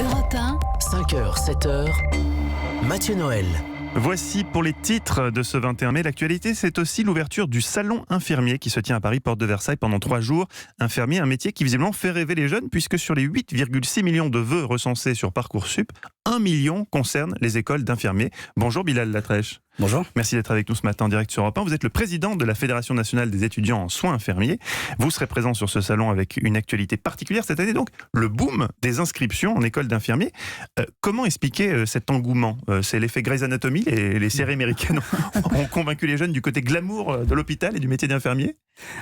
Europe 1, 5h, 7h, Mathieu Noël. Voici pour les titres de ce 21 mai. L'actualité, c'est aussi l'ouverture du salon infirmier qui se tient à Paris, porte de Versailles, pendant 3 jours. Infirmier, un métier qui visiblement fait rêver les jeunes, puisque sur les 8,6 millions de vœux recensés sur Parcoursup, 1 million concerne les écoles d'infirmiers. Bonjour Bilal Latrèche. Bonjour. Merci d'être avec nous ce matin en direct sur Europe 1. Vous êtes le président de la Fédération nationale des étudiants en soins infirmiers. Vous serez présent sur ce salon avec une actualité particulière cette année, donc le boom des inscriptions en école d'infirmiers. Comment expliquer cet engouement ? C'est l'effet Grey's Anatomy, les séries américaines ont convaincu les jeunes du côté glamour de l'hôpital et du métier d'infirmier ?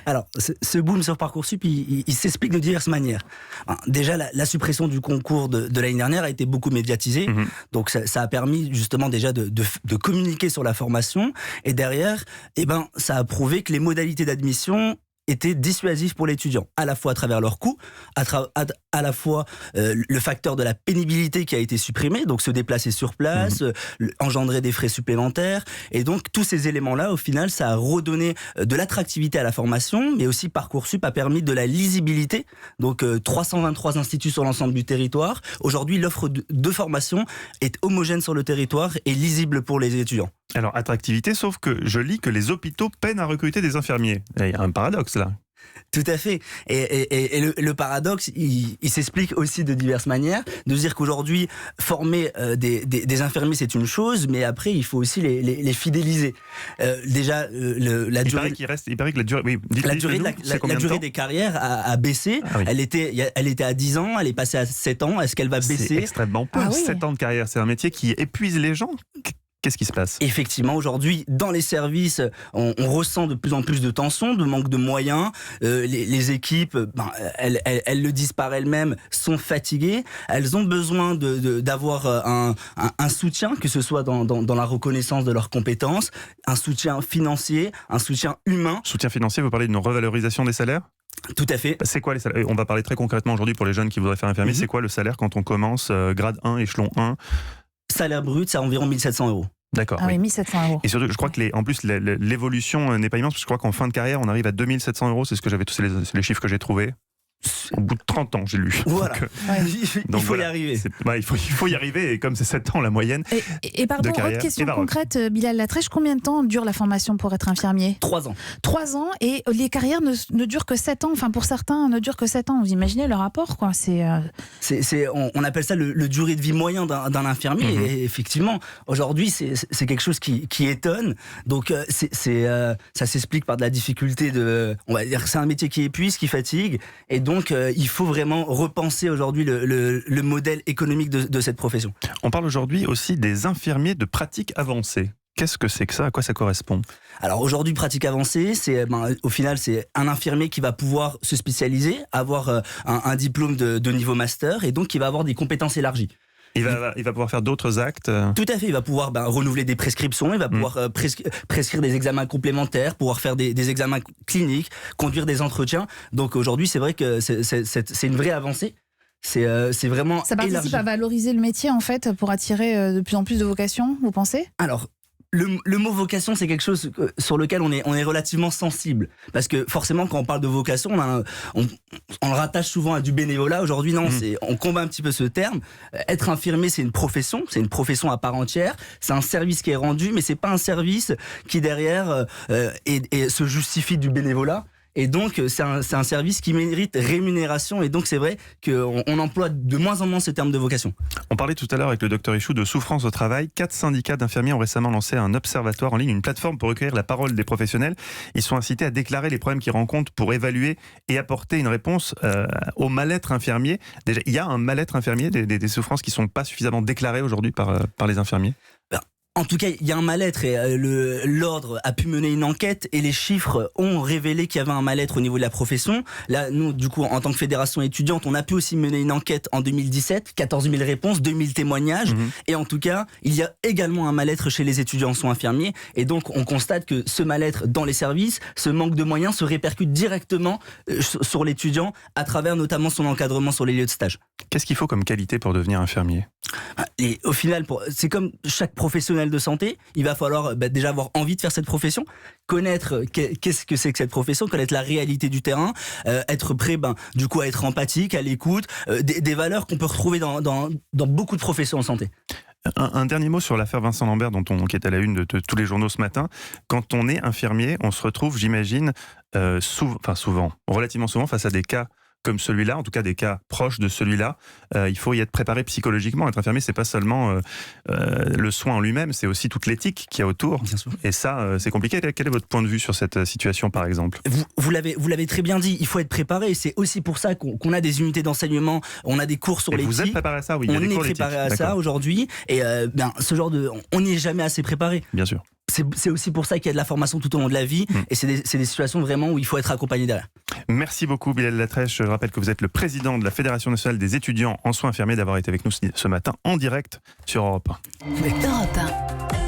Alors, ce boom sur Parcoursup, il s'explique de diverses manières. Déjà, la suppression du concours de l'année dernière a été beaucoup médiatisée. Donc, ça a permis justement déjà de communiquer sur la formation. Et derrière, ça a prouvé que les modalités d'admission étaient dissuasives pour l'étudiant, à la fois à travers leurs coûts, à la fois le facteur de la pénibilité qui a été supprimé, donc se déplacer sur place, engendrer des frais supplémentaires, et donc tous ces éléments-là, au final, ça a redonné de l'attractivité à la formation, mais aussi Parcoursup a permis de la lisibilité, donc 323 instituts sur l'ensemble du territoire. Aujourd'hui, l'offre de formation est homogène sur le territoire et lisible pour les étudiants. Alors, attractivité, sauf que je lis que les hôpitaux peinent à recruter des infirmiers. Il y a un paradoxe là. Tout à fait. Et le paradoxe, il s'explique aussi de diverses manières. De dire qu'aujourd'hui, former des infirmiers, c'est une chose, mais après, il faut aussi les fidéliser. Déjà, la durée... Il paraît que la durée... Oui, la durée des carrières a baissé. Ah oui. Elle était à 10 ans, elle est passée à 7 ans. Est-ce qu'elle va baisser ? C'est extrêmement peu. 7 ans de carrière, c'est un métier qui épuise les gens. Qu'est-ce qui se passe ? Effectivement, aujourd'hui, dans les services, on ressent de plus en plus de tensions, de manque de moyens. Les équipes, elles le disent par elles-mêmes, sont fatiguées. Elles ont besoin d'avoir un soutien, que ce soit dans la reconnaissance de leurs compétences, un soutien financier, un soutien humain. Soutien financier, vous parlez d'une revalorisation des salaires ? Tout à fait. C'est quoi les salaires ? On va parler très concrètement aujourd'hui pour les jeunes qui voudraient faire infirmier. C'est quoi le salaire quand on commence grade 1, échelon 1 ? Salaire brut, c'est environ 1 700 €. D'accord. Ah oui, 1 700 €. Et surtout, je crois que en plus, l'évolution n'est pas immense, parce que je crois qu'en fin de carrière, on arrive à 2 700 €. C'est ce que j'avais, c'est les chiffres que j'ai trouvés. Au bout de 30 ans, j'ai lu. Voilà. Donc, il faut y arriver. Il faut y arriver, et comme c'est 7 ans la moyenne. Et pardon, autre question concrète, Bilal Latrèche, combien de temps dure la formation pour être infirmier ? 3 ans. 3 ans, et les carrières ne durent que 7 ans. Enfin, pour certains, ne durent que 7 ans. Vous imaginez le rapport, quoi. On appelle ça le durée de vie moyen d'un infirmier. Et effectivement, aujourd'hui, c'est quelque chose qui étonne. Donc, ça s'explique par de la difficulté on va dire que c'est un métier qui épuise, qui fatigue. Et donc, il faut vraiment repenser aujourd'hui le modèle économique de cette profession. On parle aujourd'hui aussi des infirmiers de pratique avancée. Qu'est-ce que c'est que ça ? À quoi ça correspond ? Alors aujourd'hui, pratique avancée, au final, c'est un infirmier qui va pouvoir se spécialiser, avoir un diplôme de niveau master, et donc qui va avoir des compétences élargies. Il va pouvoir faire d'autres actes. Tout à fait, il va pouvoir renouveler des prescriptions, il va pouvoir prescrire des examens complémentaires, pouvoir faire des examens cliniques, conduire des entretiens. Donc aujourd'hui, c'est vrai que c'est une vraie avancée. C'est vraiment ça participe élargi. À valoriser le métier, en fait, pour attirer de plus en plus de vocations, vous pensez ? Alors, le mot vocation, c'est quelque chose sur lequel on est relativement sensible. Parce que forcément, quand on parle de vocation, on le rattache souvent à du bénévolat. Aujourd'hui, non, on combat un petit peu ce terme. Être infirmier, c'est une profession à part entière. C'est un service qui est rendu, mais c'est pas un service qui derrière se justifie du bénévolat. Et donc, c'est un service qui mérite rémunération. Et donc, c'est vrai qu'on emploie de moins en moins ce terme de vocation. On parlait tout à l'heure avec le Dr Ichou de souffrance au travail. 4 syndicats d'infirmiers ont récemment lancé un observatoire en ligne, une plateforme pour recueillir la parole des professionnels. Ils sont incités à déclarer les problèmes qu'ils rencontrent pour évaluer et apporter une réponse au mal-être infirmier. Déjà, il y a un mal-être infirmier, des souffrances qui ne sont pas suffisamment déclarées aujourd'hui par les infirmiers. En tout cas, il y a un mal-être et l'ordre a pu mener une enquête et les chiffres ont révélé qu'il y avait un mal-être au niveau de la profession. Là, nous, du coup, en tant que fédération étudiante, on a pu aussi mener une enquête en 2017, 14 000 réponses, 2000 témoignages. Et en tout cas, il y a également un mal-être chez les étudiants en soins infirmiers. Et donc, on constate que ce mal-être dans les services, ce manque de moyens se répercute directement sur l'étudiant à travers notamment son encadrement sur les lieux de stage. Qu'est-ce qu'il faut comme qualité pour devenir infirmier ? Et au final, c'est comme chaque professionnel de santé, il va falloir déjà avoir envie de faire cette profession, connaître qu'est-ce que c'est que cette profession, connaître la réalité du terrain, être prêt du coup à être empathique, à l'écoute, des valeurs qu'on peut retrouver dans beaucoup de professions en santé. Un dernier mot sur l'affaire Vincent Lambert, qui est à la une de tous les journaux ce matin. Quand on est infirmier, on se retrouve, j'imagine, relativement souvent face à des cas comme celui-là, en tout cas des cas proches de celui-là. Il faut y être préparé psychologiquement. Être infirmier, c'est pas seulement le soin en lui-même, c'est aussi toute l'éthique qu'il y a autour. Bien sûr. Et ça, c'est compliqué. Quel est votre point de vue sur cette situation, par exemple ? Vous l'avez très bien dit, il faut être préparé. C'est aussi pour ça qu'on a des unités d'enseignement, on a des cours sur l'éthique. Vous êtes préparé à ça, oui. Il y a des cours d'éthique. On est préparé à ça aujourd'hui. Et ce genre on n'y est jamais assez préparé. Bien sûr. C'est aussi pour ça qu'il y a de la formation tout au long de la vie. Et c'est des situations vraiment où il faut être accompagné derrière. Merci beaucoup, Bilal Latrèche. Je rappelle que vous êtes le président de la Fédération nationale des étudiants en soins infirmiers, d'avoir été avec nous ce matin en direct sur Europe 1. Europe 1.